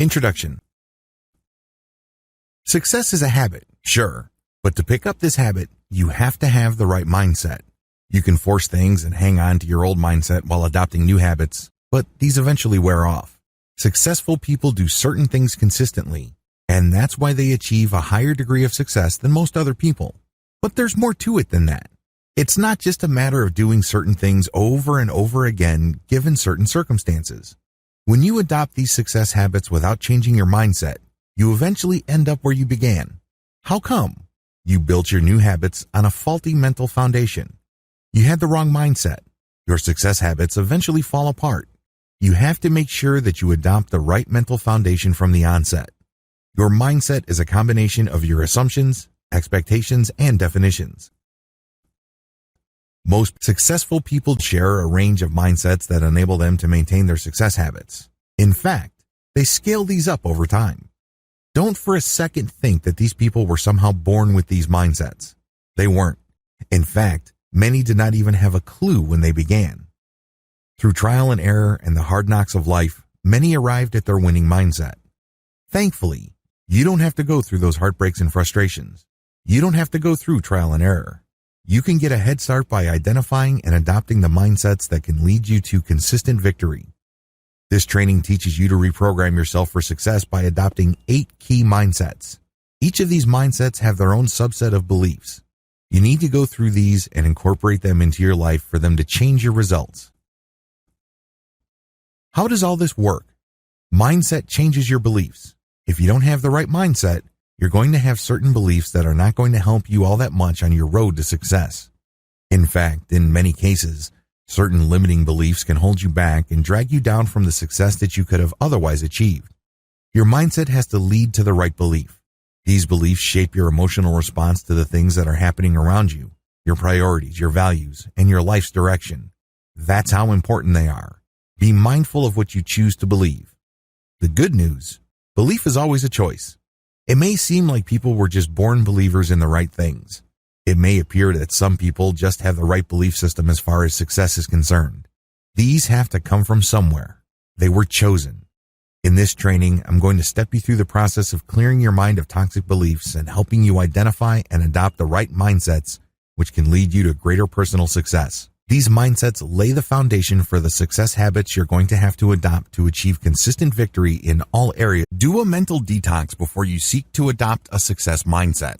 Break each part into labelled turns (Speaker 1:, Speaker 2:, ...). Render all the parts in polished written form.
Speaker 1: Introduction. Success is a habit, sure, but to pick up this habit, you have to have the right mindset. You can force things and hang on to your old mindset while adopting new habits, but these eventually wear off. Successful people do certain things consistently, and that's why they achieve a higher degree of success than most other people. But there's more to it than that. It's not just a matter of doing certain things over and over again given certain circumstances. When you adopt these success habits without changing your mindset, you eventually end up where you began. How come? You built your new habits on a faulty mental foundation. You had the wrong mindset. Your success habits eventually fall apart. You have to make sure that you adopt the right mental foundation from the onset. Your mindset is a combination of your assumptions, expectations, and definitions. Most successful people share a range of mindsets that enable them to maintain their success habits. In fact, they scale these up over time. Don't for a second think that these people were somehow born with these mindsets. They weren't. In fact, many did not even have a clue when they began. Through trial and error and the hard knocks of life, many arrived at their winning mindset. Thankfully, you don't have to go through those heartbreaks and frustrations. You don't have to go through trial and error. You can get a head start by identifying and adopting the mindsets that can lead you to consistent victory. This training teaches you to reprogram yourself for success by adopting 8 key mindsets. Each of these mindsets have their own subset of beliefs. You need to go through these and incorporate them into your life for them to change your results. How does all this work? Mindset changes your beliefs. If you don't have the right mindset, you're going to have certain beliefs that are not going to help you all that much on your road to success. In fact, in many cases, certain limiting beliefs can hold you back and drag you down from the success that you could have otherwise achieved. Your mindset has to lead to the right belief. These beliefs shape your emotional response to the things that are happening around you, your priorities, your values, and your life's direction. That's how important they are. Be mindful of what you choose to believe. The good news, belief is always a choice. It may seem like people were just born believers in the right things. It may appear that some people just have the right belief system as far as success is concerned. These have to come from somewhere. They were chosen. In this training, I'm going to step you through the process of clearing your mind of toxic beliefs and helping you identify and adopt the right mindsets, which can lead you to greater personal success. These mindsets lay the foundation for the success habits you're going to have to adopt to achieve consistent victory in all areas. Do a mental detox before you seek to adopt a success mindset.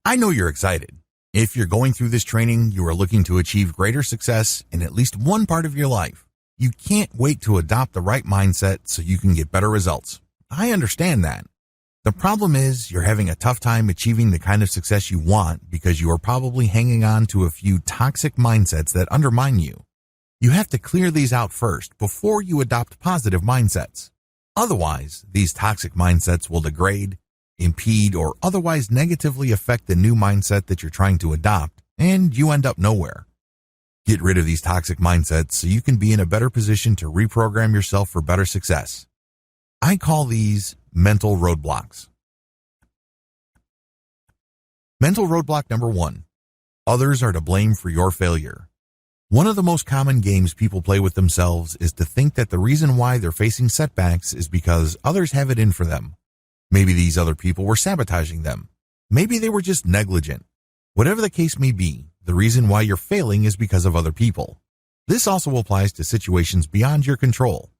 Speaker 1: I know you're excited. If you're going through this training, you are looking to achieve greater success in at least one part of your life. You can't wait to adopt the right mindset so you can get better results. I understand that. The problem is you're having a tough time achieving the kind of success you want because you are probably hanging on to a few toxic mindsets that undermine you. You have to clear these out first before you adopt positive mindsets. Otherwise, these toxic mindsets will degrade, impede, or otherwise negatively affect the new mindset that you're trying to adopt, and you end up nowhere. Get rid of these toxic mindsets so you can be in a better position to reprogram yourself for better success. I call these mental roadblocks. Mental roadblock number 1. Others are to blame for your failure. One of the most common games people play with themselves is to think that the reason why they're facing setbacks is because others have it in for them. Maybe these other people were sabotaging them. Maybe they were just negligent. Whatever the case may be, the reason why you're failing is because of other people. This also applies to situations beyond your control.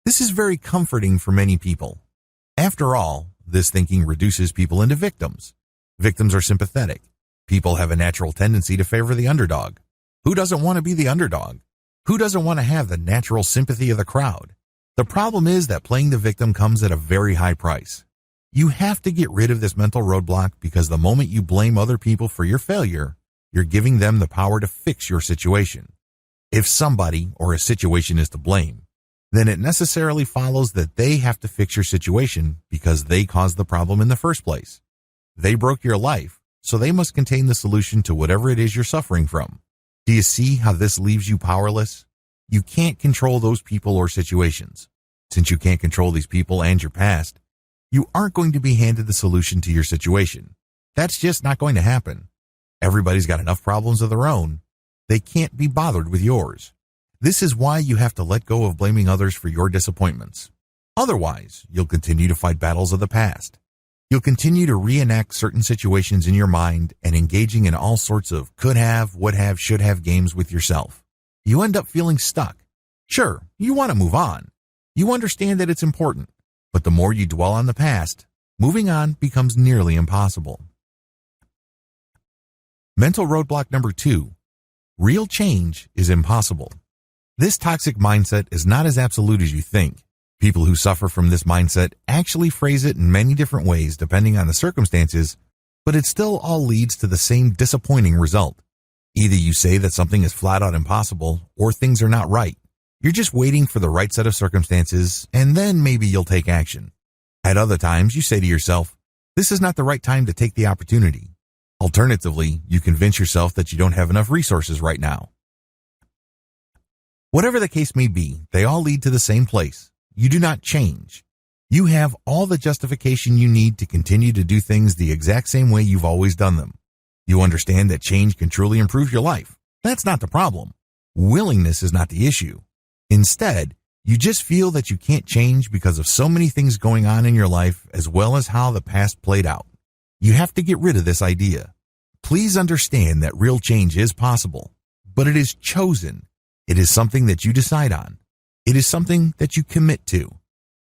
Speaker 1: This is very comforting for many people. After all, this thinking reduces people into victims. Victims are sympathetic. People have a natural tendency to favor the underdog. Who doesn't want to be the underdog? Who doesn't want to have the natural sympathy of the crowd? The problem is that playing the victim comes at a very high price. You have to get rid of this mental roadblock because the moment you blame other people for your failure, you're giving them the power to fix your situation. If somebody or a situation is to blame, then it necessarily follows that they have to fix your situation because they caused the problem in the first place. They broke your life, so they must contain the solution to whatever it is you're suffering from. Do you see how this leaves you powerless? You can't control those people or situations. Since you can't control these people and your past, you aren't going to be handed the solution to your situation. That's just not going to happen. Everybody's got enough problems of their own. They can't be bothered with yours. This is why you have to let go of blaming others for your disappointments. Otherwise, you'll continue to fight battles of the past. You'll continue to reenact certain situations in your mind and engaging in all sorts of could have, would have, should have games with yourself. You end up feeling stuck. Sure, you want to move on. You understand that it's important, but the more you dwell on the past, moving on becomes nearly impossible. Mental roadblock number 2. Real change is impossible. This toxic mindset is not as absolute as you think. People who suffer from this mindset actually phrase it in many different ways depending on the circumstances, but it still all leads to the same disappointing result. Either you say that something is flat out impossible or things are not right. You're just waiting for the right set of circumstances, and then maybe you'll take action. At other times, you say to yourself, this is not the right time to take the opportunity. Alternatively, you convince yourself that you don't have enough resources right now. Whatever the case may be, they all lead to the same place. You do not change. You have all the justification you need to continue to do things the exact same way you've always done them. You understand that change can truly improve your life. That's not the problem. Willingness is not the issue. Instead, you just feel that you can't change because of so many things going on in your life as well as how the past played out. You have to get rid of this idea. Please understand that real change is possible, but it is chosen. It is something that you decide on. It is something that you commit to.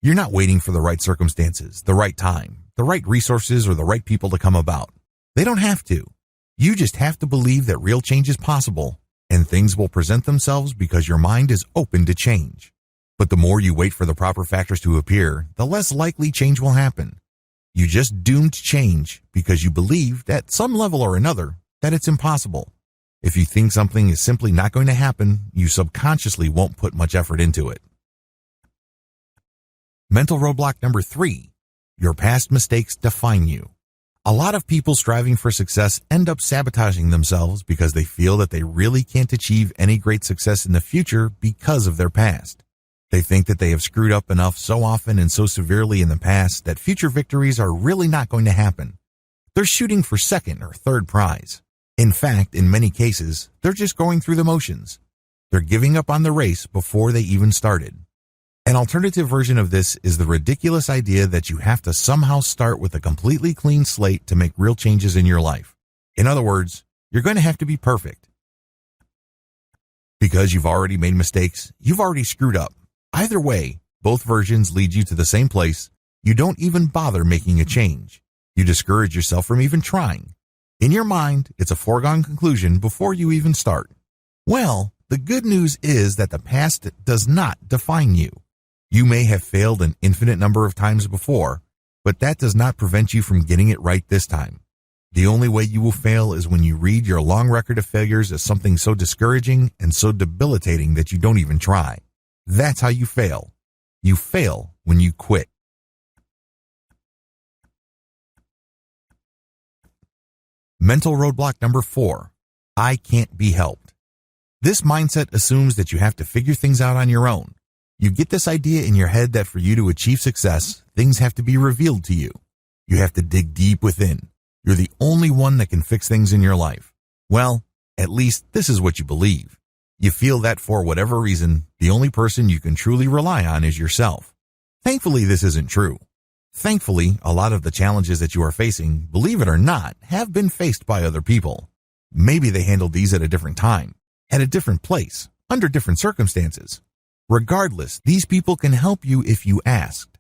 Speaker 1: You're not waiting for the right circumstances, the right time, the right resources, or the right people to come about. They don't have to. You just have to believe that real change is possible, and things will present themselves because your mind is open to change. But the more you wait for the proper factors to appear, the less likely change will happen. You just doomed change because you believe, at some level or another, that it's impossible. If you think something is simply not going to happen, you subconsciously won't put much effort into it. Mental roadblock number 3. Your past mistakes define you. A lot of people striving for success end up sabotaging themselves because they feel that they really can't achieve any great success in the future because of their past. They think that they have screwed up enough so often and so severely in the past that future victories are really not going to happen. They're shooting for second or third prize. In fact, in many cases, they're just going through the motions. They're giving up on the race before they even started. An alternative version of this is the ridiculous idea that you have to somehow start with a completely clean slate to make real changes in your life. In other words, you're going to have to be perfect. Because you've already made mistakes, you've already screwed up. Either way, both versions lead you to the same place. You don't even bother making a change. You discourage yourself from even trying. In your mind, it's a foregone conclusion before you even start. Well, the good news is that the past does not define you. You may have failed an infinite number of times before, but that does not prevent you from getting it right this time. The only way you will fail is when you read your long record of failures as something so discouraging and so debilitating that you don't even try. That's how you fail. You fail when you quit. Mental roadblock number 4. I can't be helped. This mindset assumes that you have to figure things out on your own. You get this idea in your head that for you to achieve success, things have to be revealed to you. You have to dig deep within. You're the only one that can fix things in your life. Well, at least this is what you believe. You feel that for whatever reason, the only person you can truly rely on is yourself. Thankfully, this isn't true. Thankfully, a lot of the challenges that you are facing, believe it or not, have been faced by other people. Maybe they handled these at a different time, at a different place, under different circumstances. Regardless, these people can help you if you asked.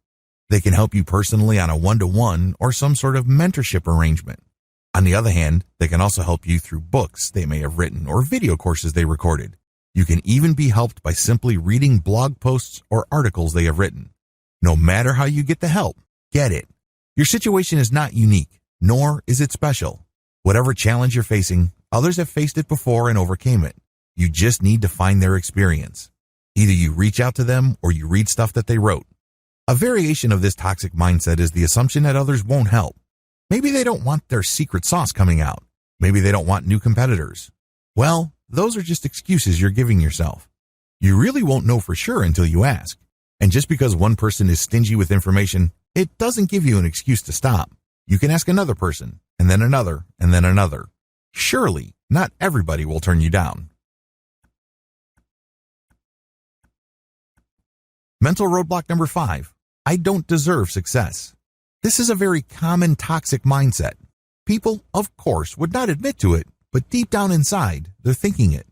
Speaker 1: They can help you personally on a one-to-one or some sort of mentorship arrangement. On the other hand, they can also help you through books they may have written or video courses they recorded. You can even be helped by simply reading blog posts or articles they have written. No matter how you get the help, get it. Your situation is not unique, nor is it special. Whatever challenge you're facing, others have faced it before and overcame it. You just need to find their experience. Either you reach out to them or you read stuff that they wrote. A variation of this toxic mindset is the assumption that others won't help. Maybe they don't want their secret sauce coming out. Maybe they don't want new competitors. Well, those are just excuses you're giving yourself. You really won't know for sure until you ask. And just because one person is stingy with information, it doesn't give you an excuse to stop. You can ask another person, and then another, and then another. Surely, not everybody will turn you down. Mental roadblock number 5. I don't deserve success. This is a very common toxic mindset. People, of course, would not admit to it, but deep down inside, they're thinking it.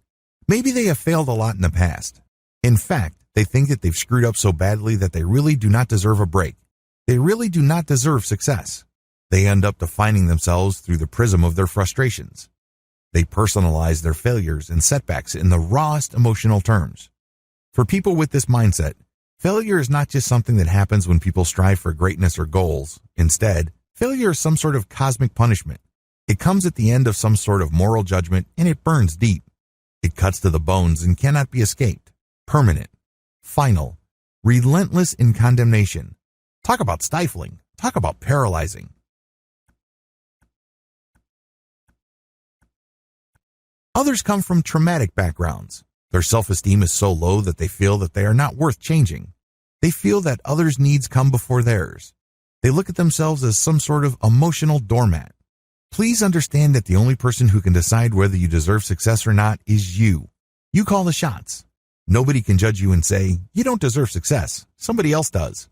Speaker 1: Maybe they have failed a lot in the past. In fact, they think that they've screwed up so badly that they really do not deserve a break. They really do not deserve success. They end up defining themselves through the prism of their frustrations. They personalize their failures and setbacks in the rawest emotional terms. For people with this mindset, failure is not just something that happens when people strive for greatness or goals. Instead, failure is some sort of cosmic punishment. It comes at the end of some sort of moral judgment, and it burns deep. It cuts to the bones and cannot be escaped. Permanent. Final. Relentless in condemnation. Talk about stifling. Talk about paralyzing. Others come from traumatic backgrounds. Their self-esteem is so low that they feel that they are not worth changing. They feel that others' needs come before theirs. They look at themselves as some sort of emotional doormat. Please understand that the only person who can decide whether you deserve success or not is you. You call the shots. Nobody can judge you and say, you don't deserve success. Somebody else does.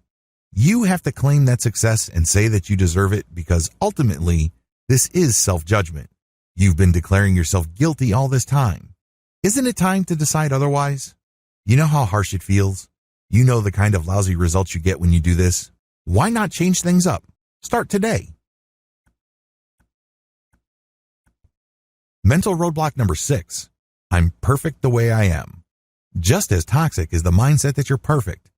Speaker 1: You have to claim that success and say that you deserve it because ultimately, this is self-judgment. You've been declaring yourself guilty all this time. Isn't it time to decide otherwise? You know how harsh it feels? You know the kind of lousy results you get when you do this? Why not change things up? Start today. Mental roadblock number 6. I'm perfect the way I am. Just as toxic is the mindset that you're perfect.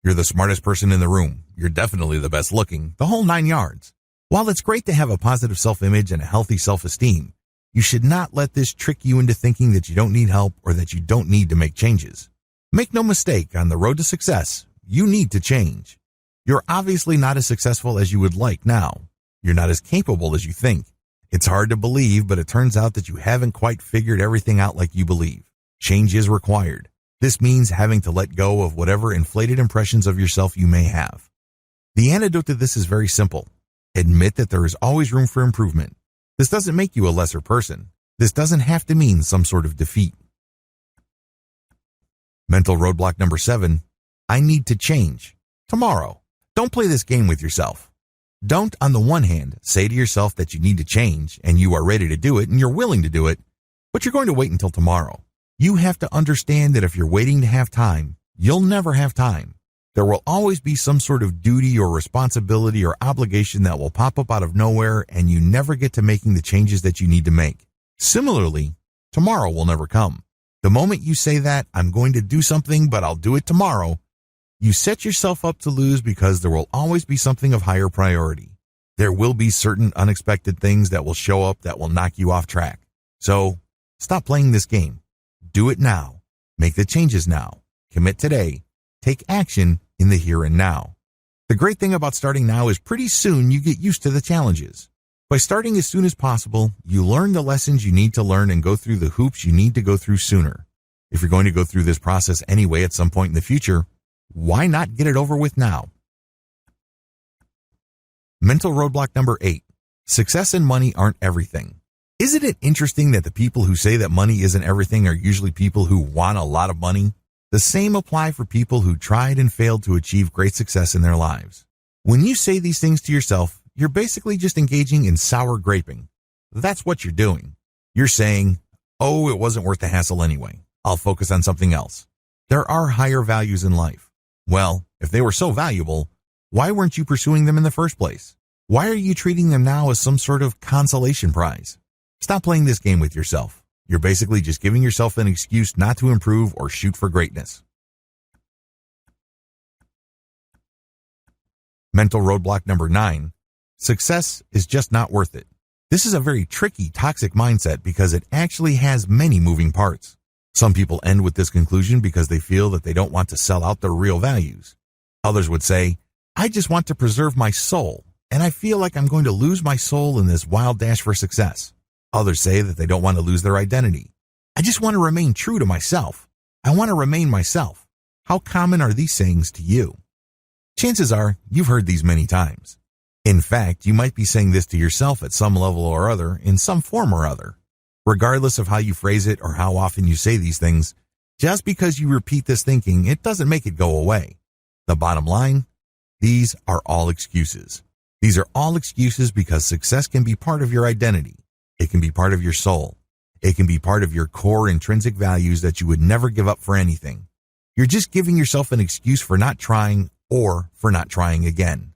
Speaker 1: You're the smartest person in the room. You're definitely the best looking, the whole 9 yards. While it's great to have a positive self-image and a healthy self-esteem, you should not let this trick you into thinking that you don't need help or that you don't need to make changes. Make no mistake, on the road to success, you need to change. You're obviously not as successful as you would like now. You're not as capable as you think. It's hard to believe, but it turns out that you haven't quite figured everything out like you believe. Change is required. This means having to let go of whatever inflated impressions of yourself you may have. The antidote to this is very simple. Admit that there is always room for improvement. This doesn't make you a lesser person. This doesn't have to mean some sort of defeat. Mental roadblock number 7. I need to change. Tomorrow. Don't play this game with yourself. Don't, on the one hand, say to yourself that you need to change and you are ready to do it and you're willing to do it, but you're going to wait until tomorrow. You have to understand that if you're waiting to have time, you'll never have time. There will always be some sort of duty or responsibility or obligation that will pop up out of nowhere, and you never get to making the changes that you need to make. Similarly, tomorrow will never come. The moment you say that, I'm going to do something, but I'll do it tomorrow, you set yourself up to lose because there will always be something of higher priority. There will be certain unexpected things that will show up that will knock you off track. So, stop playing this game. Do it now. Make the changes now. Commit today. Take action in the here and now. The great thing about starting now is pretty soon you get used to the challenges. By starting as soon as possible, you learn the lessons you need to learn and go through the hoops you need to go through sooner. If you're going to go through this process anyway at some point in the future, why not get it over with now? Mental roadblock number 8. Success and money aren't everything. Isn't it interesting that the people who say that money isn't everything are usually people who want a lot of money? The same apply for people who tried and failed to achieve great success in their lives. When you say these things to yourself, you're basically just engaging in sour graping. That's what you're doing. You're saying, oh, it wasn't worth the hassle anyway. I'll focus on something else. There are higher values in life. Well, if they were so valuable, why weren't you pursuing them in the first place? Why are you treating them now as some sort of consolation prize? Stop playing this game with yourself. You're basically just giving yourself an excuse not to improve or shoot for greatness. Mental roadblock number 9. Success is just not worth it. This is a very tricky, toxic mindset because it actually has many moving parts. Some people end with this conclusion because they feel that they don't want to sell out their real values. Others would say, I just want to preserve my soul, and I feel like I'm going to lose my soul in this wild dash for success. Others say that they don't want to lose their identity. I just want to remain true to myself. I want to remain myself. How common are these sayings to you? Chances are you've heard these many times. In fact, you might be saying this to yourself at some level or other, in some form or other. Regardless of how you phrase it or how often you say these things, just because you repeat this thinking, it doesn't make it go away. The bottom line, these are all excuses. These are all excuses because success can be part of your identity. It can be part of your soul. It can be part of your core intrinsic values that you would never give up for anything. You're just giving yourself an excuse for not trying or for not trying again.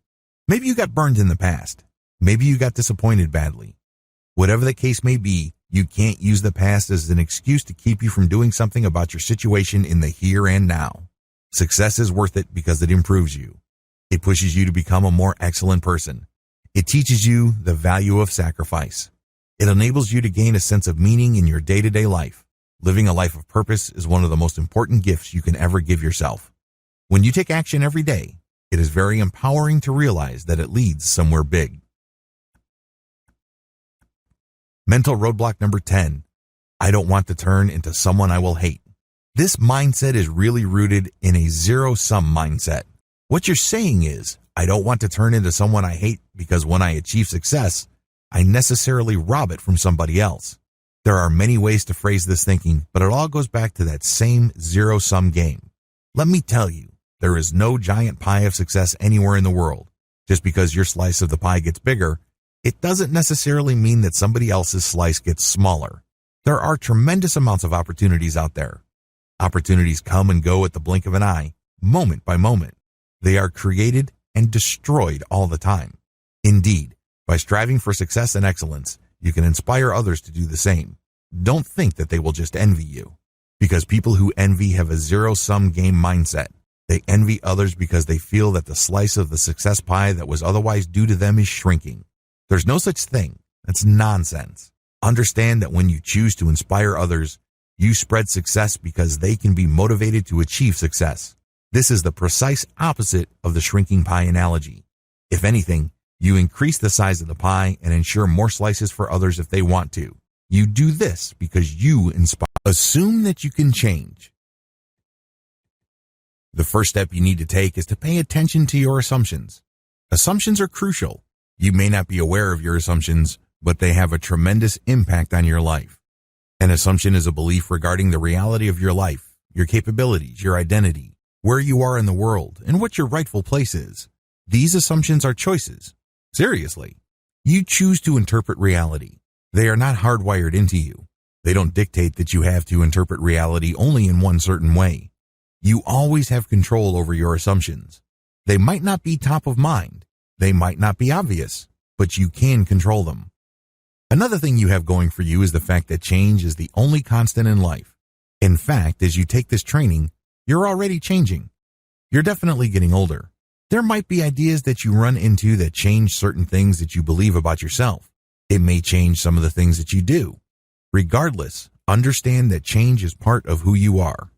Speaker 1: Maybe you got burned in the past. Maybe you got disappointed badly. Whatever the case may be, you can't use the past as an excuse to keep you from doing something about your situation in the here and now. Success is worth it because it improves you. It pushes you to become a more excellent person. It teaches you the value of sacrifice. It enables you to gain a sense of meaning in your day-to-day life. Living a life of purpose is one of the most important gifts you can ever give yourself. When you take action every day, it is very empowering to realize that it leads somewhere big. Mental roadblock number 10. I don't want to turn into someone I will hate. This mindset is really rooted in a zero-sum mindset. What you're saying is, I don't want to turn into someone I hate because when I achieve success, I necessarily rob it from somebody else. There are many ways to phrase this thinking, but it all goes back to that same zero-sum game. Let me tell you, there is no giant pie of success anywhere in the world. Just because your slice of the pie gets bigger, it doesn't necessarily mean that somebody else's slice gets smaller. There are tremendous amounts of opportunities out there. Opportunities come and go at the blink of an eye, moment by moment. They are created and destroyed all the time. Indeed, by striving for success and excellence, you can inspire others to do the same. Don't think that they will just envy you. Because people who envy have a zero-sum game mindset. They envy others because they feel that the slice of the success pie that was otherwise due to them is shrinking. There's no such thing. That's nonsense. Understand that when you choose to inspire others, you spread success because they can be motivated to achieve success. This is the precise opposite of the shrinking pie analogy. If anything, you increase the size of the pie and ensure more slices for others if they want to. You do this because you inspire. Assume that you can change. The first step you need to take is to pay attention to your assumptions. Assumptions are crucial. You may not be aware of your assumptions, but they have a tremendous impact on your life. An assumption is a belief regarding the reality of your life, your capabilities, your identity, where you are in the world, and what your rightful place is. These assumptions are choices. Seriously. You choose to interpret reality. They are not hardwired into you. They don't dictate that you have to interpret reality only in one certain way. You always have control over your assumptions. They might not be top of mind. They might not be obvious, but you can control them. Another thing you have going for you is the fact that change is the only constant in life. In fact, as you take this training, you're already changing. You're definitely getting older. There might be ideas that you run into that change certain things that you believe about yourself. It may change some of the things that you do. Regardless, understand that change is part of who you are.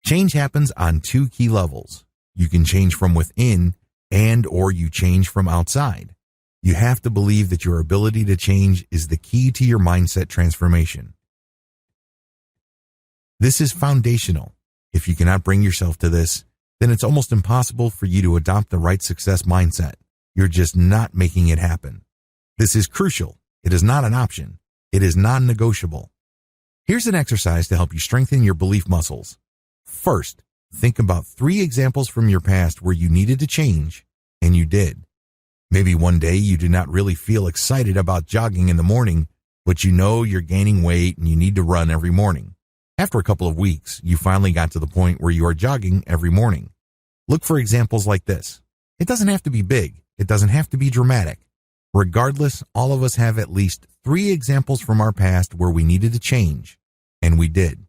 Speaker 1: Change happens on two key levels. You can change from within or you change from outside. You have to believe that your ability to change is the key to your mindset transformation. This is foundational. If you cannot bring yourself to this, then it's almost impossible for you to adopt the right success mindset. You're just not making it happen. This is crucial. It is not an option. It is non-negotiable. Here's an exercise to help you strengthen your belief muscles. First, think about 3 examples from your past where you needed to change, and you did. Maybe one day you do not really feel excited about jogging in the morning, but you know you're gaining weight and you need to run every morning. After a couple of weeks, you finally got to the point where you are jogging every morning. Look for examples like this. It doesn't have to be big. It doesn't have to be dramatic. Regardless, all of us have at least 3 examples from our past where we needed to change, and we did.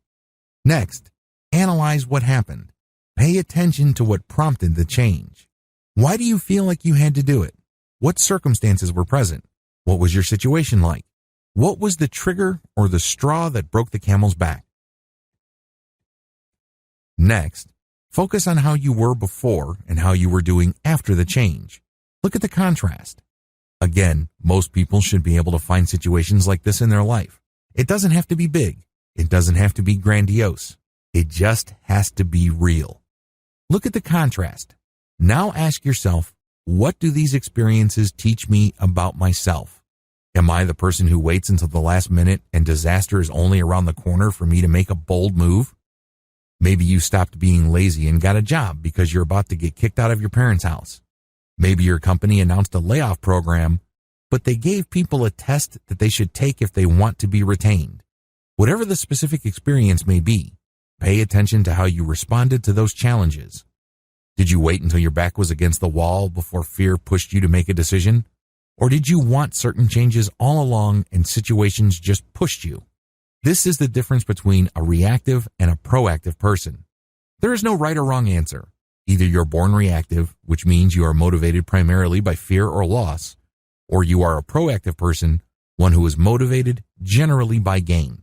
Speaker 1: Next, analyze what happened. Pay attention to what prompted the change. Why do you feel like you had to do it? What circumstances were present? What was your situation like? What was the trigger or the straw that broke the camel's back? Next, focus on how you were before and how you were doing after the change. Look at the contrast. Again, most people should be able to find situations like this in their life. It doesn't have to be big. It doesn't have to be grandiose. It just has to be real. Look at the contrast. Now ask yourself, what do these experiences teach me about myself? Am I the person who waits until the last minute and disaster is only around the corner for me to make a bold move? Maybe you stopped being lazy and got a job because you're about to get kicked out of your parents' house. Maybe your company announced a layoff program, but they gave people a test that they should take if they want to be retained. Whatever the specific experience may be, pay attention to how you responded to those challenges. Did you wait until your back was against the wall before fear pushed you to make a decision? Or did you want certain changes all along and situations just pushed you? This is the difference between a reactive and a proactive person. There is no right or wrong answer. Either you're born reactive, which means you are motivated primarily by fear or loss, or you are a proactive person, one who is motivated generally by gain.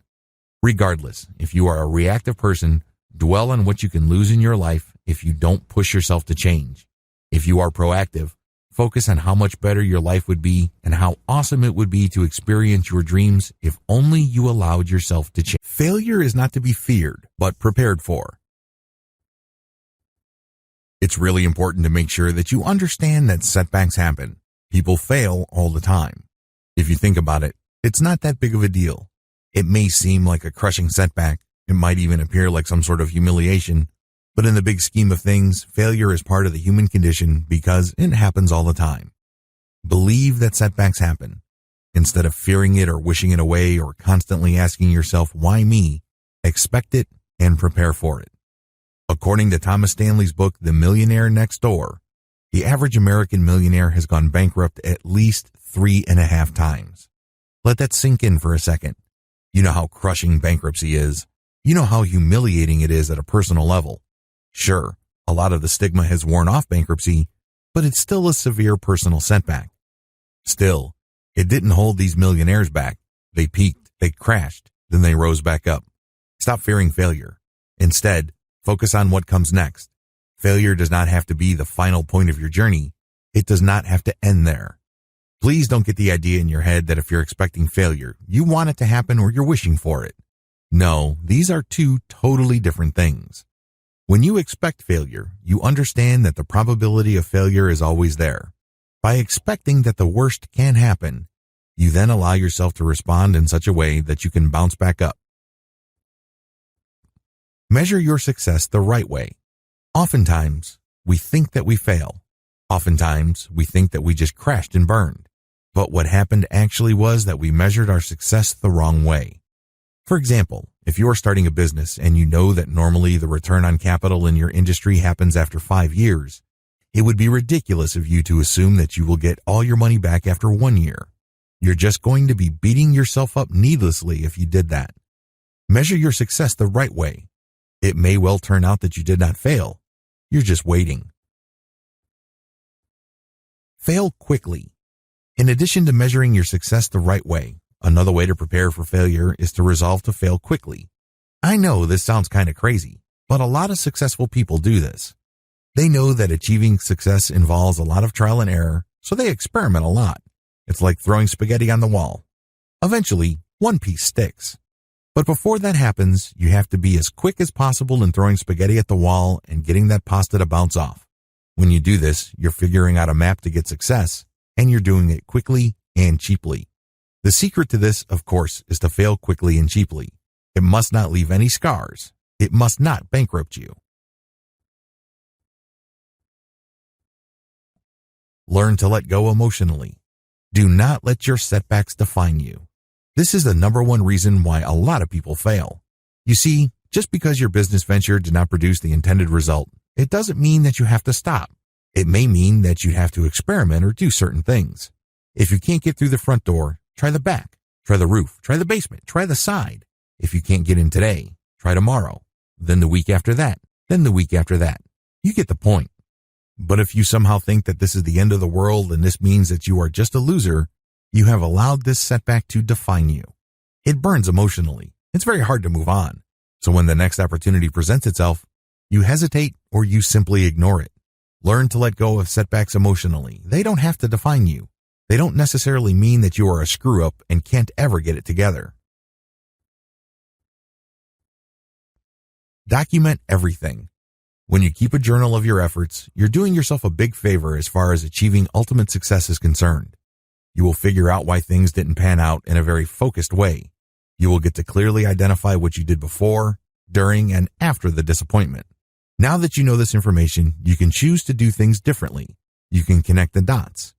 Speaker 1: Regardless, if you are a reactive person, dwell on what you can lose in your life if you don't push yourself to change. If you are proactive, focus on how much better your life would be and how awesome it would be to experience your dreams if only you allowed yourself to change. Failure is not to be feared, but prepared for. It's really important to make sure that you understand that setbacks happen. People fail all the time. If you think about it, it's not that big of a deal. It may seem like a crushing setback. It might even appear like some sort of humiliation. But in the big scheme of things, failure is part of the human condition because it happens all the time. Believe that setbacks happen. Instead of fearing it or wishing it away or constantly asking yourself, why me? Expect it and prepare for it. According to Thomas Stanley's book, The Millionaire Next Door, the average American millionaire has gone bankrupt at least 3.5 times. Let that sink in for a second. You know how crushing bankruptcy is. You know how humiliating it is at a personal level. Sure, a lot of the stigma has worn off bankruptcy, but it's still a severe personal setback. Still, it didn't hold these millionaires back. They peaked, they crashed, then they rose back up. Stop fearing failure. Instead, focus on what comes next. Failure does not have to be the final point of your journey. It does not have to end there. Please don't get the idea in your head that if you're expecting failure, you want it to happen or you're wishing for it. No, these are two totally different things. When you expect failure, you understand that the probability of failure is always there. By expecting that the worst can happen, you then allow yourself to respond in such a way that you can bounce back up. Measure your success the right way. Oftentimes, we think that we fail. Oftentimes, we think that we just crashed and burned. But what happened actually was that we measured our success the wrong way. For example, if you are starting a business and you know that normally the return on capital in your industry happens after 5 years, it would be ridiculous of you to assume that you will get all your money back after 1 year. You're just going to be beating yourself up needlessly if you did that. Measure your success the right way. It may well turn out that you did not fail. You're just waiting. Fail quickly. In addition to measuring your success the right way, another way to prepare for failure is to resolve to fail quickly. I know this sounds kind of crazy, but a lot of successful people do this. They know that achieving success involves a lot of trial and error, so they experiment a lot. It's like throwing spaghetti on the wall. Eventually, one piece sticks. But before that happens, you have to be as quick as possible in throwing spaghetti at the wall and getting that pasta to bounce off. When you do this, you're figuring out a map to get success, and you're doing it quickly and cheaply. The secret to this, of course, is to fail quickly and cheaply. It must not leave any scars. It must not bankrupt you. Learn to let go emotionally. Do not let your setbacks define you. This is the number one reason why a lot of people fail. You see, just because your business venture did not produce the intended result, it doesn't mean that you have to stop. It may mean that you have to experiment or do certain things. If you can't get through the front door, try the back, try the roof, try the basement, try the side. If you can't get in today, try tomorrow, then the week after that, then the week after that. You get the point. But if you somehow think that this is the end of the world and this means that you are just a loser, you have allowed this setback to define you. It burns emotionally. It's very hard to move on. So when the next opportunity presents itself, you hesitate or you simply ignore it. Learn to let go of setbacks emotionally. They don't have to define you. They don't necessarily mean that you are a screw-up and can't ever get it together. Document everything. When you keep a journal of your efforts, you're doing yourself a big favor as far as achieving ultimate success is concerned. You will figure out why things didn't pan out in a very focused way. You will get to clearly identify what you did before, during, and after the disappointment. Now that you know this information, you can choose to do things differently. You can connect the dots.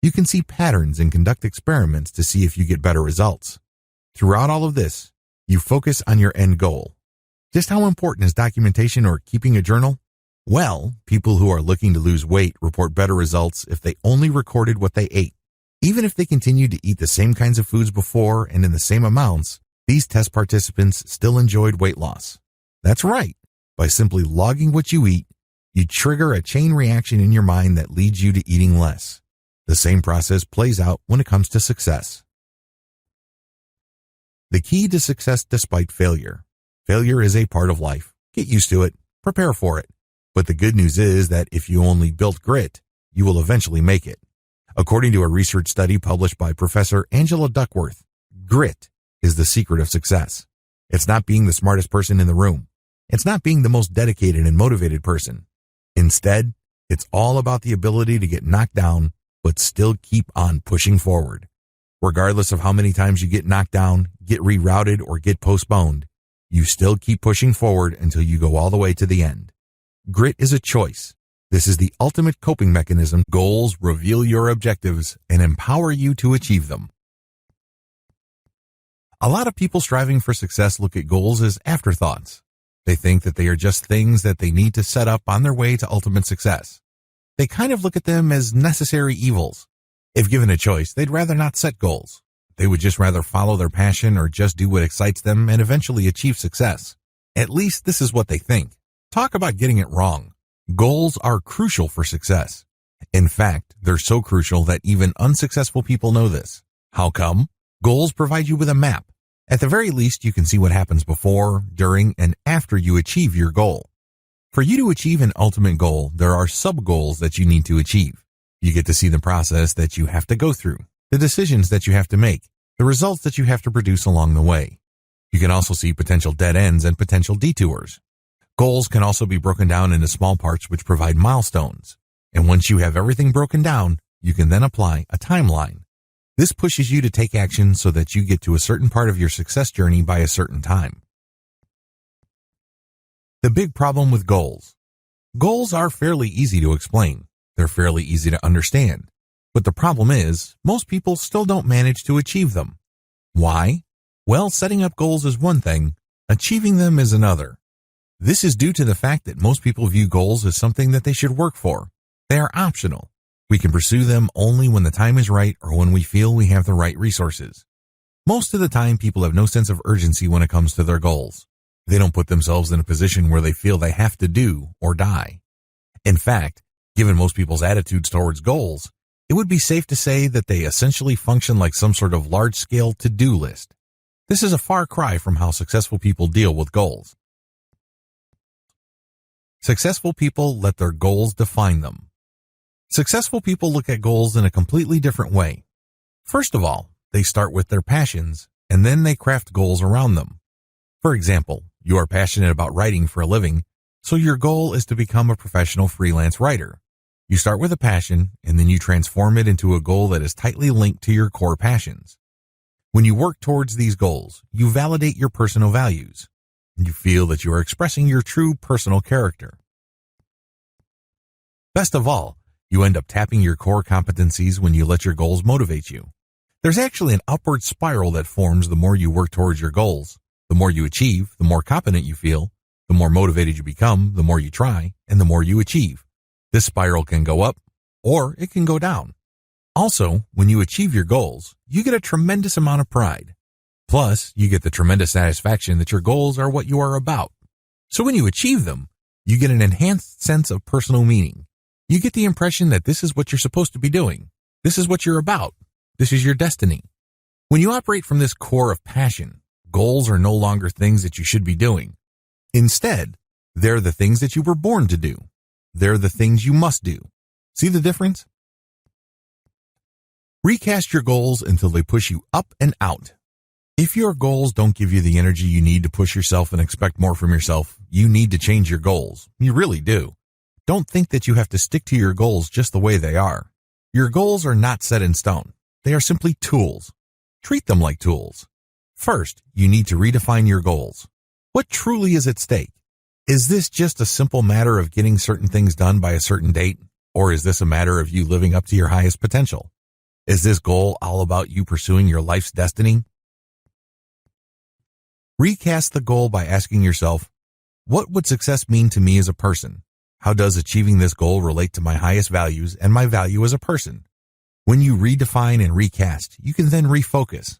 Speaker 1: You can see patterns and conduct experiments to see if you get better results. Throughout all of this, you focus on your end goal. Just how important is documentation or keeping a journal? Well, people who are looking to lose weight report better results if they only recorded what they ate. Even if they continued to eat the same kinds of foods before and in the same amounts, these test participants still enjoyed weight loss. That's right. By simply logging what you eat, you trigger a chain reaction in your mind that leads you to eating less. The same process plays out when it comes to success. The key to success despite failure. Failure is a part of life. Get used to it. Prepare for it. But the good news is that if you only built grit, you will eventually make it. According to a research study published by Professor Angela Duckworth, grit is the secret of success. It's not being the smartest person in the room. It's not being the most dedicated and motivated person. Instead, it's all about the ability to get knocked down, but still keep on pushing forward. Regardless of how many times you get knocked down, get rerouted, or get postponed, you still keep pushing forward until you go all the way to the end. Grit is a choice. This is the ultimate coping mechanism. Goals reveal your objectives and empower you to achieve them. A lot of people striving for success look at goals as afterthoughts. They think that they are just things that they need to set up on their way to ultimate success. They kind of look at them as necessary evils. If given a choice, they'd rather not set goals. They would just rather follow their passion or just do what excites them and eventually achieve success. At least this is what they think. Talk about getting it wrong. Goals are crucial for success. In fact, they're so crucial that even unsuccessful people know this. How come? Goals provide you with a map. At the very least, you can see what happens before, during, and after you achieve your goal. For you to achieve an ultimate goal, there are sub-goals that you need to achieve. You get to see the process that you have to go through, the decisions that you have to make, the results that you have to produce along the way. You can also see potential dead ends and potential detours. Goals can also be broken down into small parts which provide milestones. And once you have everything broken down, you can then apply a timeline. This pushes you to take action so that you get to a certain part of your success journey by a certain time. The big problem with goals. Goals are fairly easy to explain. They're fairly easy to understand. But the problem is, most people still don't manage to achieve them. Why? Well, setting up goals is one thing, achieving them is another. This is due to the fact that most people view goals as something that they should work for. They are optional. We can pursue them only when the time is right or when we feel we have the right resources. Most of the time, people have no sense of urgency when it comes to their goals. They don't put themselves in a position where they feel they have to do or die. In fact, given most people's attitudes towards goals, it would be safe to say that they essentially function like some sort of large-scale to-do list. This is a far cry from how successful people deal with goals. Successful people let their goals define them. Successful people look at goals in a completely different way. First of all, they start with their passions, and then they craft goals around them. For example, you are passionate about writing for a living, so your goal is to become a professional freelance writer. You start with a passion, and then you transform it into a goal that is tightly linked to your core passions. When you work towards these goals, you validate your personal values, and you feel that you are expressing your true personal character. Best of all, you end up tapping your core competencies when you let your goals motivate you. There's actually an upward spiral that forms the more you work towards your goals. The more you achieve, the more competent you feel, the more motivated you become, the more you try, and the more you achieve. This spiral can go up, or it can go down. Also, when you achieve your goals, you get a tremendous amount of pride. Plus, you get the tremendous satisfaction that your goals are what you are about. So when you achieve them, you get an enhanced sense of personal meaning. You get the impression that this is what you're supposed to be doing. This is what you're about. This is your destiny. When you operate from this core of passion, goals are no longer things that you should be doing. Instead, they're the things that you were born to do. They're the things you must do. See the difference? Recast your goals until they push you up and out. If your goals don't give you the energy you need to push yourself and expect more from yourself, you need to change your goals. You really do. Don't think that you have to stick to your goals just the way they are. Your goals are not set in stone. They are simply tools. Treat them like tools. First, you need to redefine your goals. What truly is at stake? Is this just a simple matter of getting certain things done by a certain date? Or is this a matter of you living up to your highest potential? Is this goal all about you pursuing your life's destiny? Recast the goal by asking yourself, what would success mean to me as a person? How does achieving this goal relate to my highest values and my value as a person? When you redefine and recast, you can then refocus.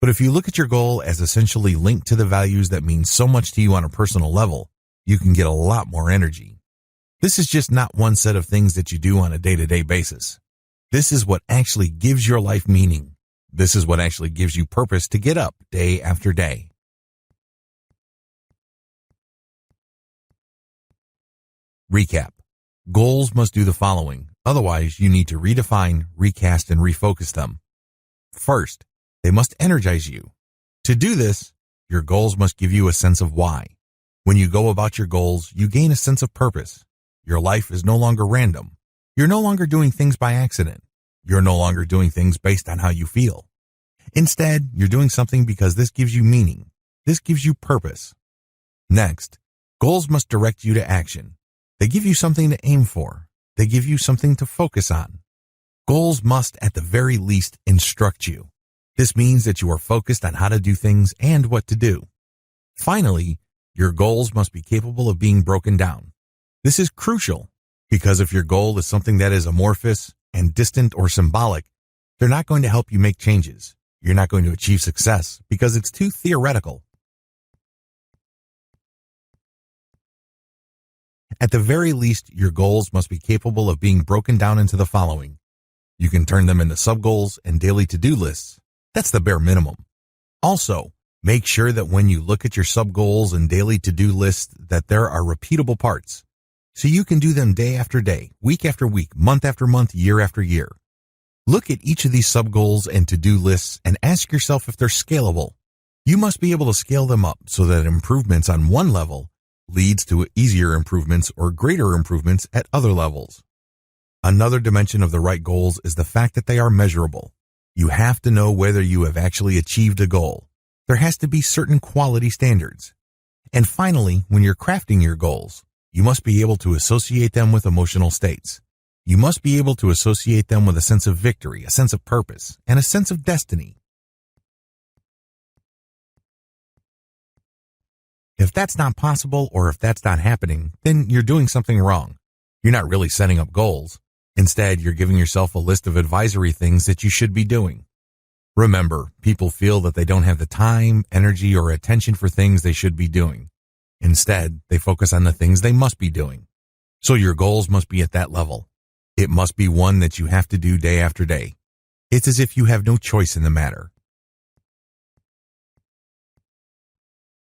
Speaker 1: But if you look at your goal as essentially linked to the values that mean so much to you on a personal level, you can get a lot more energy. This is just not one set of things that you do on a day-to-day basis. This is what actually gives your life meaning. This is what actually gives you purpose to get up day after day. Recap. Goals must do the following. Otherwise, you need to redefine, recast, and refocus them. First, they must energize you. To do this, your goals must give you a sense of why. When you go about your goals, you gain a sense of purpose. Your life is no longer random. You're no longer doing things by accident. You're no longer doing things based on how you feel. Instead, you're doing something because this gives you meaning. This gives you purpose. Next, goals must direct you to action. They give you something to aim for. They give you something to focus on. Goals must, at the very least, instruct you. This means that you are focused on how to do things and what to do. Finally, your goals must be capable of being broken down. This is crucial because if your goal is something that is amorphous and distant or symbolic, they're not going to help you make changes. You're not going to achieve success because it's too theoretical. At the very least, your goals must be capable of being broken down into the following. You can turn them into sub-goals and daily to-do lists. That's the bare minimum. Also, make sure that when you look at your sub-goals and daily to-do lists that there are repeatable parts. So you can do them day after day, week after week, month after month, year after year. Look at each of these sub-goals and to-do lists and ask yourself if they're scalable. You must be able to scale them up so that improvements on one level leads to easier improvements or greater improvements at other levels. Another dimension of the right goals is the fact that they are measurable. You have to know whether you have actually achieved a goal. There has to be certain quality standards. And finally, when you're crafting your goals, you must be able to associate them with emotional states. You must be able to associate them with a sense of victory, a sense of purpose, and a sense of destiny. If that's not possible or if that's not happening, then you're doing something wrong. You're not really setting up goals. Instead, you're giving yourself a list of advisory things that you should be doing. Remember, people feel that they don't have the time, energy, or attention for things they should be doing. Instead, they focus on the things they must be doing. So your goals must be at that level. It must be one that you have to do day after day. It's as if you have no choice in the matter.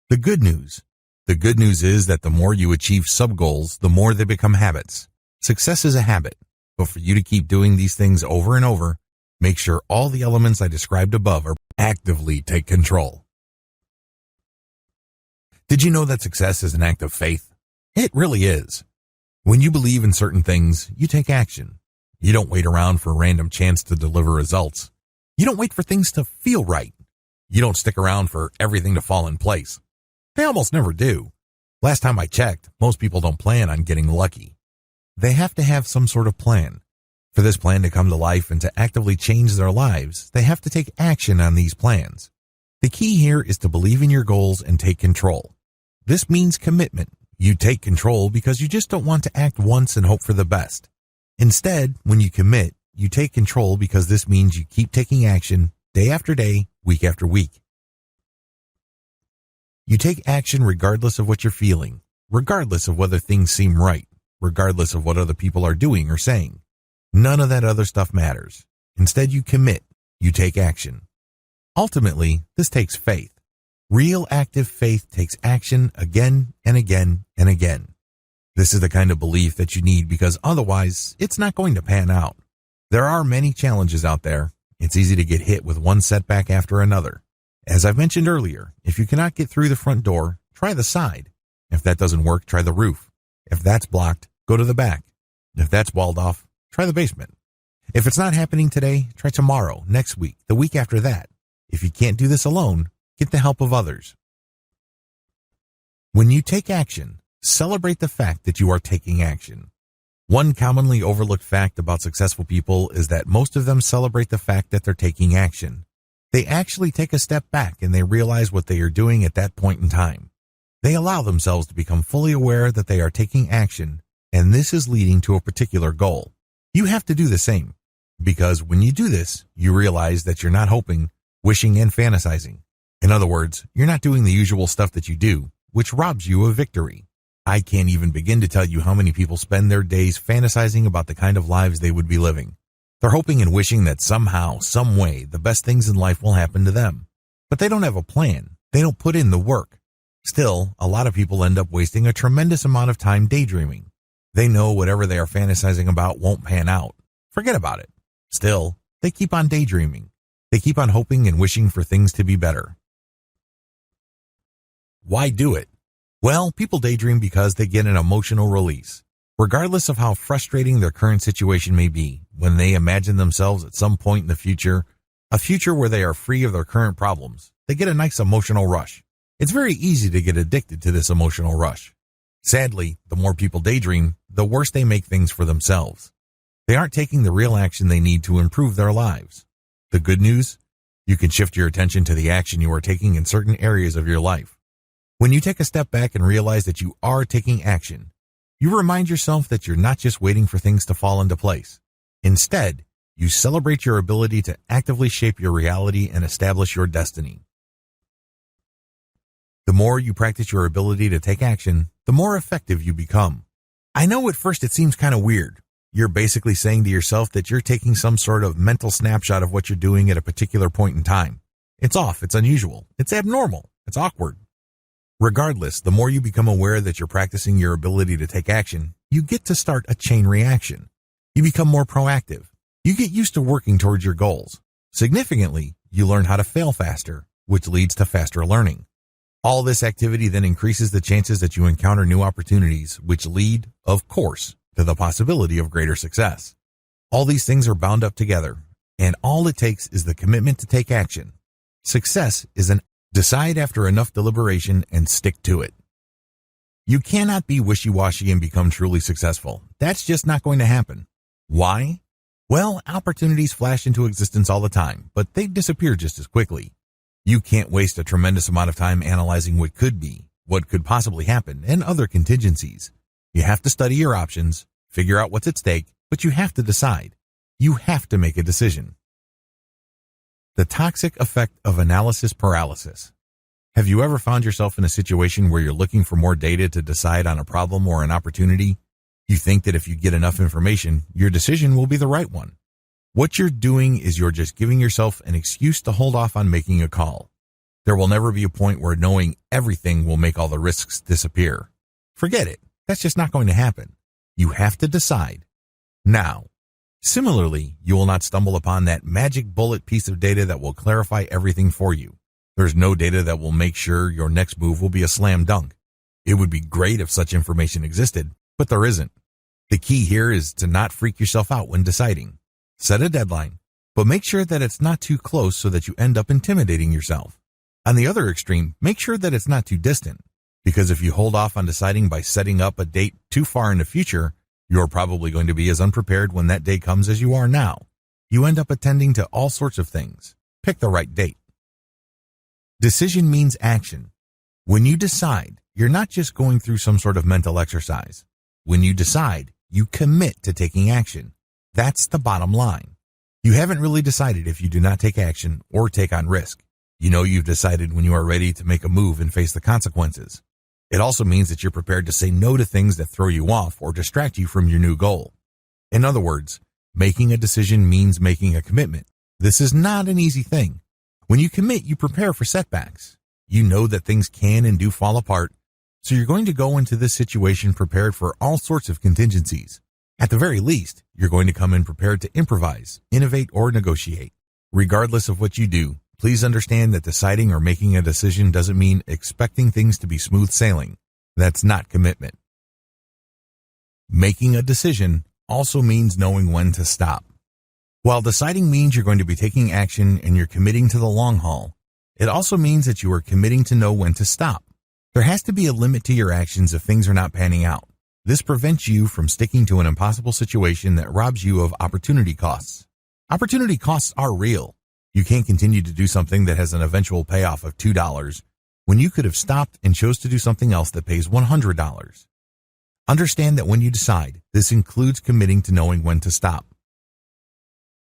Speaker 1: The good news is that the more you achieve sub-goals, the more they become habits. Success is a habit, but for you to keep doing these things over and over, make sure all the elements I described above are actively take control. Did you know that success is an act of faith? It really is. When you believe in certain things, you take action. You don't wait around for a random chance to deliver results. You don't wait for things to feel right. You don't stick around for everything to fall in place. They almost never do. Last time I checked, most people don't plan on getting lucky. They have to have some sort of plan. For this plan to come to life and to actively change their lives, they have to take action on these plans. The key here is to believe in your goals and take control. This means commitment. You take control because you just don't want to act once and hope for the best. Instead, when you commit, you take control because this means you keep taking action day after day, week after week. You take action regardless of what you're feeling, regardless of whether things seem right, regardless of what other people are doing or saying. None of that other stuff matters. Instead, you commit. You take action. Ultimately, this takes faith. Real active faith takes action again and again and again. This is the kind of belief that you need because otherwise, it's not going to pan out. There are many challenges out there. It's easy to get hit with one setback after another. As I've mentioned earlier, if you cannot get through the front door, try the side. If that doesn't work, try the roof. If that's blocked, go to the back. If that's walled off, try the basement. If it's not happening today, try tomorrow, next week, the week after that. If you can't do this alone, get the help of others. When you take action, celebrate the fact that you are taking action. One commonly overlooked fact about successful people is that most of them celebrate the fact that they're taking action. They actually take a step back and they realize what they are doing at that point in time. They allow themselves to become fully aware that they are taking action, and this is leading to a particular goal. You have to do the same, because when you do this, you realize that you're not hoping, wishing, and fantasizing. In other words, you're not doing the usual stuff that you do, which robs you of victory. I can't even begin to tell you how many people spend their days fantasizing about the kind of lives they would be living. They're hoping and wishing that somehow, some way, the best things in life will happen to them. But they don't have a plan. They don't put in the work. Still, a lot of people end up wasting a tremendous amount of time daydreaming. They know whatever they are fantasizing about won't pan out. Forget about it. Still, they keep on daydreaming. They keep on hoping and wishing for things to be better. Why do it? Well, people daydream because they get an emotional release. Regardless of how frustrating their current situation may be, when they imagine themselves at some point in the future, a future where they are free of their current problems, they get a nice emotional rush. It's very easy to get addicted to this emotional rush. Sadly, the more people daydream, the worse they make things for themselves. They aren't taking the real action they need to improve their lives. The good news? You can shift your attention to the action you are taking in certain areas of your life. When you take a step back and realize that you are taking action, you remind yourself that you're not just waiting for things to fall into place. Instead, you celebrate your ability to actively shape your reality and establish your destiny. The more you practice your ability to take action, the more effective you become. I know at first it seems kind of weird. You're basically saying to yourself that you're taking some sort of mental snapshot of what you're doing at a particular point in time. It's off, it's unusual, it's abnormal, it's awkward. Regardless, the more you become aware that you're practicing your ability to take action, you get to start a chain reaction. You become more proactive. You get used to working towards your goals. Significantly, you learn how to fail faster, which leads to faster learning. All this activity then increases the chances that you encounter new opportunities, which lead, of course, to the possibility of greater success. All these things are bound up together, and all it takes is the commitment to take action. Success is an decide after enough deliberation and stick to it. You cannot be wishy-washy and become truly successful. That's just not going to happen. Why? Well, opportunities flash into existence all the time, but they disappear just as quickly. You can't waste a tremendous amount of time analyzing what could be, what could possibly happen, and other contingencies. You have to study your options, figure out what's at stake, but you have to decide. You have to make a decision. The toxic effect of analysis paralysis. Have you ever found yourself in a situation where you're looking for more data to decide on a problem or an opportunity? You think that if you get enough information, your decision will be the right one. What you're doing is you're just giving yourself an excuse to hold off on making a call. There will never be a point where knowing everything will make all the risks disappear. Forget it. That's just not going to happen. You have to decide. Now. Similarly, you will not stumble upon that magic bullet piece of data that will clarify everything for you. There's no data that will make sure your next move will be a slam dunk. It would be great if such information existed, but there isn't. The key here is to not freak yourself out when deciding. Set a deadline, but make sure that it's not too close so that you end up intimidating yourself. On the other extreme, make sure that it's not too distant, because if you hold off on deciding by setting up a date too far in the future, you're probably going to be as unprepared when that day comes as you are now. You end up attending to all sorts of things. Pick the right date. Decision means action. When you decide, you're not just going through some sort of mental exercise. When you decide, you commit to taking action. That's the bottom line. You haven't really decided if you do not take action or take on risk. You know you've decided when you are ready to make a move and face the consequences. It also means that you're prepared to say no to things that throw you off or distract you from your new goal. In other words, making a decision means making a commitment. This is not an easy thing. When you commit, you prepare for setbacks. You know that things can and do fall apart, so you're going to go into this situation prepared for all sorts of contingencies. At the very least, you're going to come in prepared to improvise, innovate, or negotiate. Regardless of what you do, please understand that deciding or making a decision doesn't mean expecting things to be smooth sailing. That's not commitment. Making a decision also means knowing when to stop. While deciding means you're going to be taking action and you're committing to the long haul, it also means that you are committing to know when to stop. There has to be a limit to your actions if things are not panning out. This prevents you from sticking to an impossible situation that robs you of opportunity costs. Opportunity costs are real. You can't continue to do something that has an eventual payoff of $2 when you could have stopped and chose to do something else that pays $100. Understand that when you decide, this includes committing to knowing when to stop.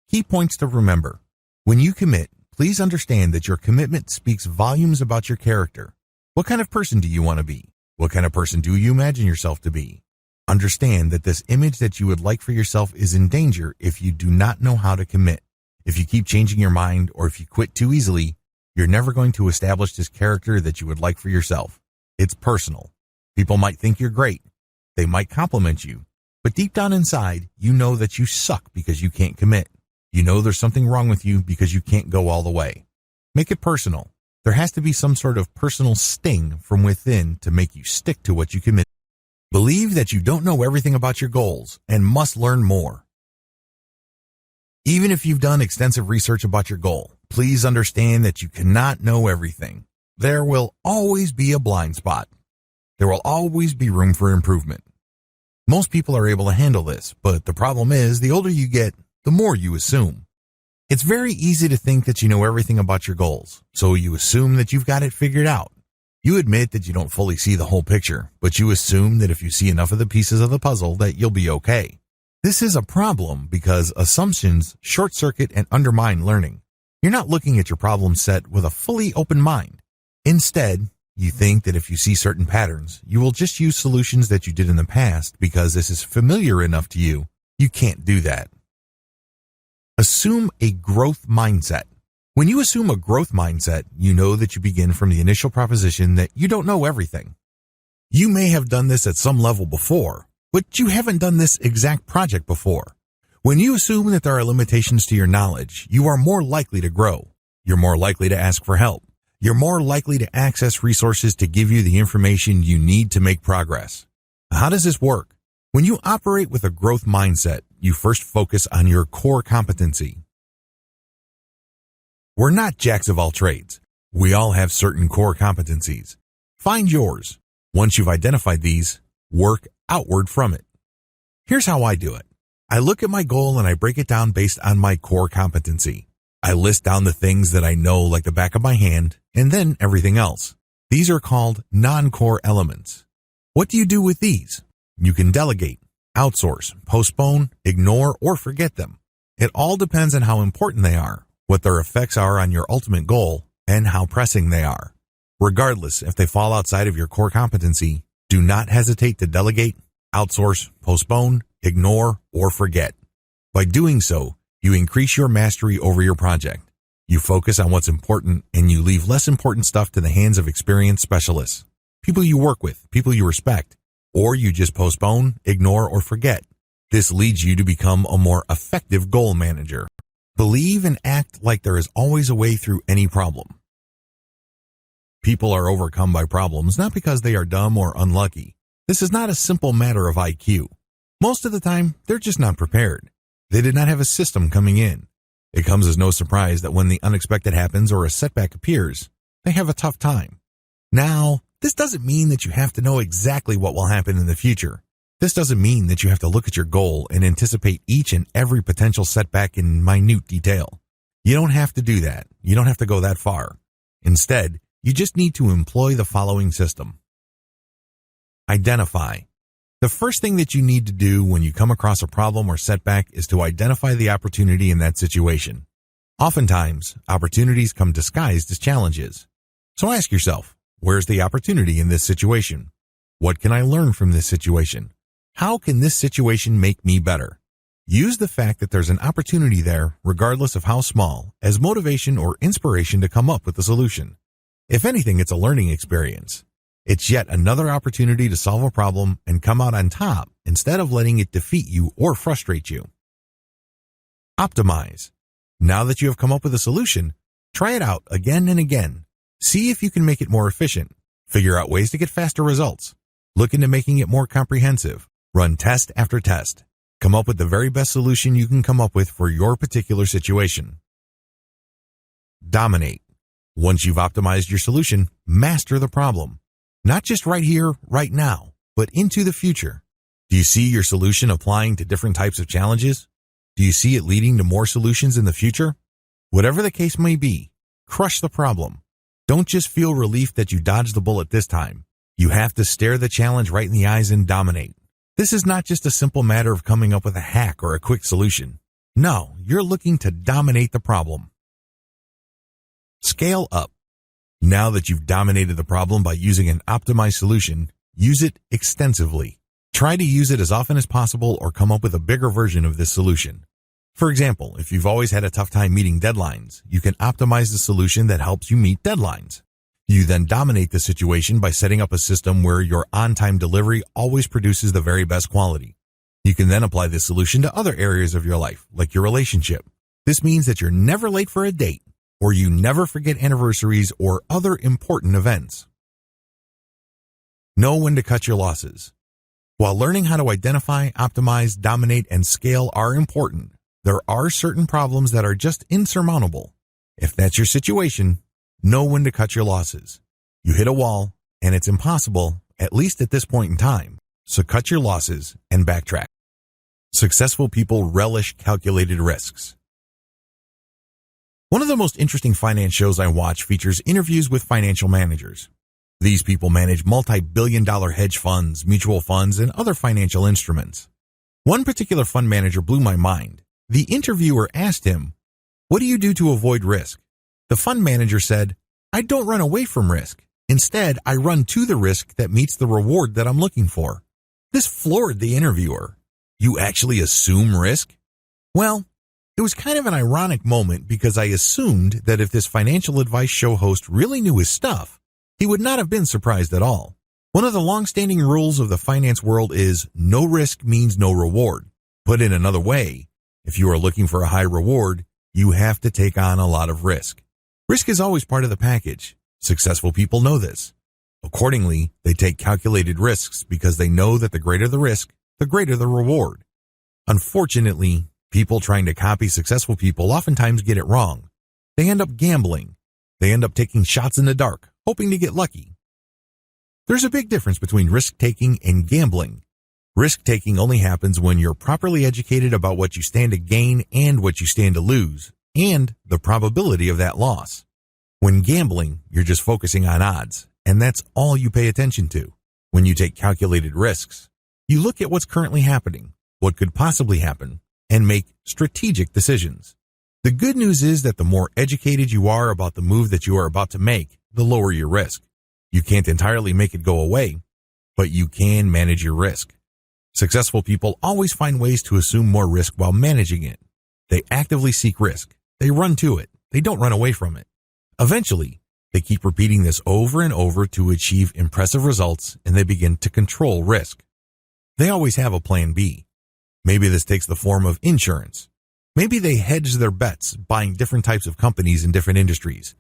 Speaker 1: Key points to remember. When you commit, please understand that your commitment speaks volumes about your character. What kind of person do you want to be? What kind of person do you imagine yourself to be? Understand that this image that you would like for yourself is in danger if you do not know how to commit. If you keep changing your mind or if you quit too easily, you're never going to establish this character that you would like for yourself. It's personal. People might think you're great. They might compliment you. But deep down inside, you know that you suck because you can't commit. You know there's something wrong with you because you can't go all the way. Make it personal. There has to be some sort of personal sting from within to make you stick to what you commit. Believe that you don't know everything about your goals and must learn more. Even if you've done extensive research about your goal, please understand that you cannot know everything. There will always be a blind spot. There will always be room for improvement. Most people are able to handle this, but the problem is the older you get, the more you assume. It's very easy to think that you know everything about your goals, so you assume that you've got it figured out. You admit that you don't fully see the whole picture, but you assume that if you see enough of the pieces of the puzzle that you'll be okay. This is a problem because assumptions short-circuit and undermine learning. You're not looking at your problem set with a fully open mind. Instead, you think that if you see certain patterns, you will just use solutions that you did in the past because this is familiar enough to you. You can't do that. Assume a growth mindset. When you assume a growth mindset, you know that you begin from the initial proposition that you don't know everything. You may have done this at some level before, but you haven't done this exact project before. When you assume that there are limitations to your knowledge, you are more likely to grow. You're more likely to ask for help. You're more likely to access resources to give you the information you need to make progress. How does this work? When you operate with a growth mindset, you first focus on your core competency. We're not jacks of all trades. We all have certain core competencies. Find yours. Once you've identified these, work outward from it. Here's how I do it. I look at my goal and I break it down based on my core competency. I list down the things that I know like the back of my hand, and then everything else. These are called non-core elements. What do you do with these? You can delegate, outsource, postpone, ignore, or forget them. It all depends on how important they are, what their effects are on your ultimate goal, and how pressing they are. Regardless if they fall outside of your core competency, do not hesitate to delegate, outsource, postpone, ignore, or forget. By doing so, you increase your mastery over your project. You focus on what's important and you leave less important stuff to the hands of experienced specialists, people you work with, people you respect, or you just postpone, ignore, or forget. This leads you to become a more effective goal manager. Believe and act like there is always a way through any problem. People are overcome by problems not because they are dumb or unlucky. This is not a simple matter of IQ. Most of the time, they're just not prepared. They did not have a system coming in. It comes as no surprise that when the unexpected happens or a setback appears, they have a tough time. Now, this doesn't mean that you have to know exactly what will happen in the future. This doesn't mean that you have to look at your goal and anticipate each and every potential setback in minute detail. You don't have to do that. You don't have to go that far. Instead, you just need to employ the following system. Identify. The first thing that you need to do when you come across a problem or setback is to identify the opportunity in that situation. Oftentimes, opportunities come disguised as challenges. So ask yourself, where's the opportunity in this situation? What can I learn from this situation? How can this situation make me better? Use the fact that there's an opportunity there, regardless of how small, as motivation or inspiration to come up with the solution. If anything, it's a learning experience. It's yet another opportunity to solve a problem and come out on top instead of letting it defeat you or frustrate you. Optimize. Now that you have come up with a solution, try it out again and again. See if you can make it more efficient. Figure out ways to get faster results. Look into making it more comprehensive. Run test after test. Come up with the very best solution you can come up with for your particular situation. Dominate. Once you've optimized your solution, master the problem. Not just right here, right now, but into the future. Do you see your solution applying to different types of challenges? Do you see it leading to more solutions in the future? Whatever the case may be, crush the problem. Don't just feel relief that you dodged the bullet this time. You have to stare the challenge right in the eyes and dominate. This is not just a simple matter of coming up with a hack or a quick solution. No, you're looking to dominate the problem. Scale up. Now that you've dominated the problem by using an optimized solution, use it extensively. Try to use it as often as possible or come up with a bigger version of this solution. For example, if you've always had a tough time meeting deadlines, you can optimize the solution that helps you meet deadlines. You then dominate the situation by setting up a system where your on-time delivery always produces the very best quality. You can then apply this solution to other areas of your life, like your relationship. This means that you're never late for a date, or you never forget anniversaries or other important events. Know when to cut your losses. While learning how to identify, optimize, dominate, and scale are important, there are certain problems that are just insurmountable. If that's your situation, know when to cut your losses. You hit a wall, and it's impossible, at least at this point in time. So cut your losses and backtrack. Successful people relish calculated risks. One of the most interesting finance shows I watch features interviews with financial managers. These people manage multi-billion-dollar hedge funds, mutual funds, and other financial instruments. One particular fund manager blew my mind. The interviewer asked him, "What do you do to avoid risk?" The fund manager said, "I don't run away from risk. Instead, I run to the risk that meets the reward that I'm looking for." This floored the interviewer. You actually assume risk? Well, it was kind of an ironic moment because I assumed that if this financial advice show host really knew his stuff, he would not have been surprised at all. One of the long-standing rules of the finance world is no risk means no reward. Put in another way, if you are looking for a high reward, you have to take on a lot of risk. Risk is always part of the package. Successful people know this. Accordingly, they take calculated risks because they know that the greater the risk, the greater the reward. Unfortunately, people trying to copy successful people oftentimes get it wrong. They end up gambling. They end up taking shots in the dark, hoping to get lucky. There's a big difference between risk-taking and gambling. Risk-taking only happens when you're properly educated about what you stand to gain and what you stand to lose, and the probability of that loss. When gambling, you're just focusing on odds, and that's all you pay attention to. When you take calculated risks, you look at what's currently happening, what could possibly happen, and make strategic decisions. The good news is that the more educated you are about the move that you are about to make, the lower your risk. You can't entirely make it go away, but you can manage your risk. Successful people always find ways to assume more risk while managing it. They actively seek risk. They run to it. They don't run away from it. Eventually, they keep repeating this over and over to achieve impressive results, and they begin to control risk. They always have a plan B. Maybe this takes the form of insurance. Maybe they hedge their bets, buying different types of companies in different industries,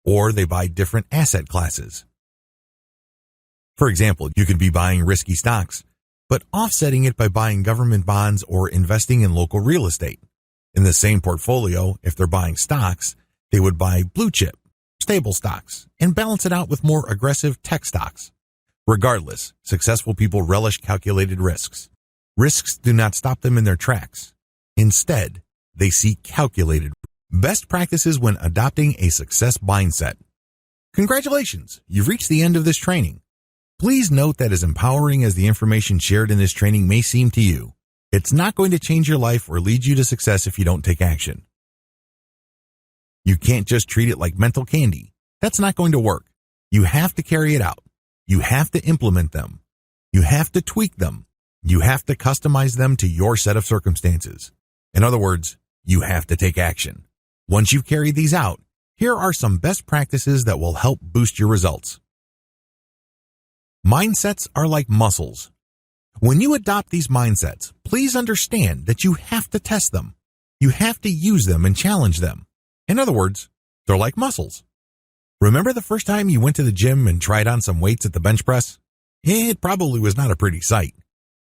Speaker 1: or they buy different asset classes. For example, you could be buying risky stocks, but offsetting it by buying government bonds or investing in local real estate. In the same portfolio, if they're buying stocks, they would buy blue chip, stable stocks, and balance it out with more aggressive tech stocks. Regardless, successful people relish calculated risks. Risks do not stop them in their tracks. Instead, they seek calculated best practices when adopting a success mindset. Congratulations, you've reached the end of this training. Please note that as empowering as the information shared in this training may seem to you, it's not going to change your life or lead you to success if you don't take action. You can't just treat it like mental candy. That's not going to work. You have to carry it out. You have to implement them. You have to tweak them. You have to customize them to your set of circumstances. In other words, you have to take action. Once you've carried these out, here are some best practices that will help boost your results. Mindsets are like muscles. When you adopt these mindsets, please understand that you have to test them. You have to use them and challenge them. In other words, they're like muscles. Remember the first time you went to the gym and tried on some weights at the bench press? It probably was not a pretty sight.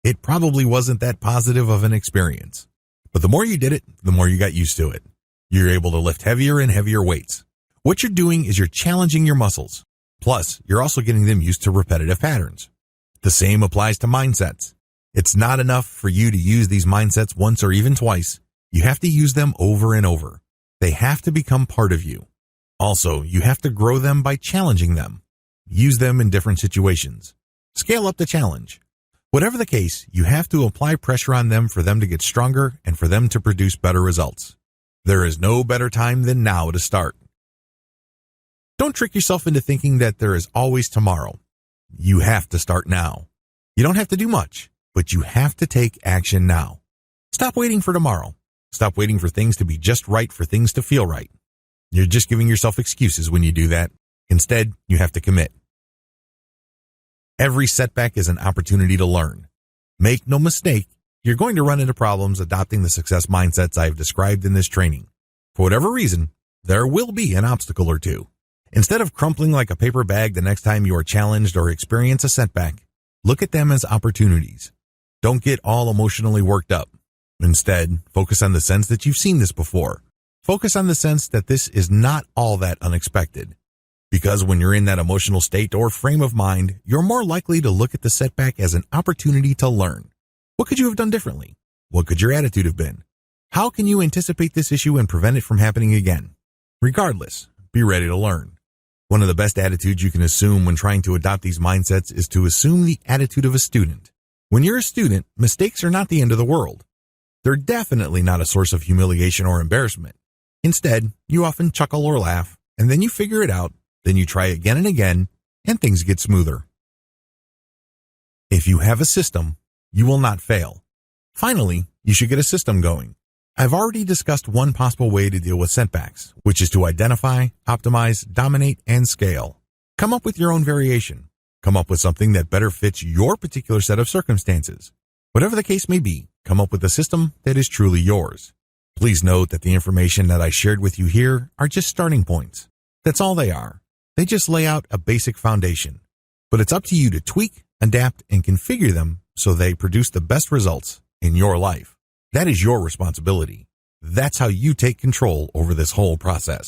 Speaker 1: It probably wasn't that positive of an experience. But the more you did it, the more you got used to it. You're able to lift heavier and heavier weights. What you're doing is you're challenging your muscles. Plus, you're also getting them used to repetitive patterns. The same applies to mindsets. It's not enough for you to use these mindsets once or even twice. You have to use them over and over. They have to become part of you. Also, you have to grow them by challenging them. Use them in different situations. Scale up the challenge. Whatever the case, you have to apply pressure on them for them to get stronger and for them to produce better results. There is no better time than now to start. Don't trick yourself into thinking that there is always tomorrow. You have to start now. You don't have to do much, but you have to take action now. Stop waiting for tomorrow. Stop waiting for things to be just right for things to feel right. You're just giving yourself excuses when you do that. Instead, you have to commit. Every setback is an opportunity to learn. Make no mistake, you're going to run into problems adopting the success mindsets I've described in this training. For whatever reason, there will be an obstacle or two. Instead of crumpling like a paper bag the next time you are challenged or experience a setback, look at them as opportunities. Don't get all emotionally worked up. Instead, focus on the sense that you've seen this before. Focus on the sense that this is not all that unexpected. Because when you're in that emotional state or frame of mind, you're more likely to look at the setback as an opportunity to learn. What could you have done differently? What could your attitude have been? How can you anticipate this issue and prevent it from happening again? Regardless, be ready to learn. One of the best attitudes you can assume when trying to adopt these mindsets is to assume the attitude of a student. When you're a student, mistakes are not the end of the world. They're definitely not a source of humiliation or embarrassment. Instead, you often chuckle or laugh, and then you figure it out, then you try again and again, and things get smoother. If you have a system, you will not fail. Finally, you should get a system going. I've already discussed one possible way to deal with setbacks, which is to identify, optimize, dominate, and scale. Come up with your own variation. Come up with something that better fits your particular set of circumstances. Whatever the case may be, come up with a system that is truly yours. Please note that the information that I shared with you here are just starting points. That's all they are. They just lay out a basic foundation. But it's up to you to tweak, adapt, and configure them so they produce the best results in your life. That is your responsibility. That's how you take control over this whole process.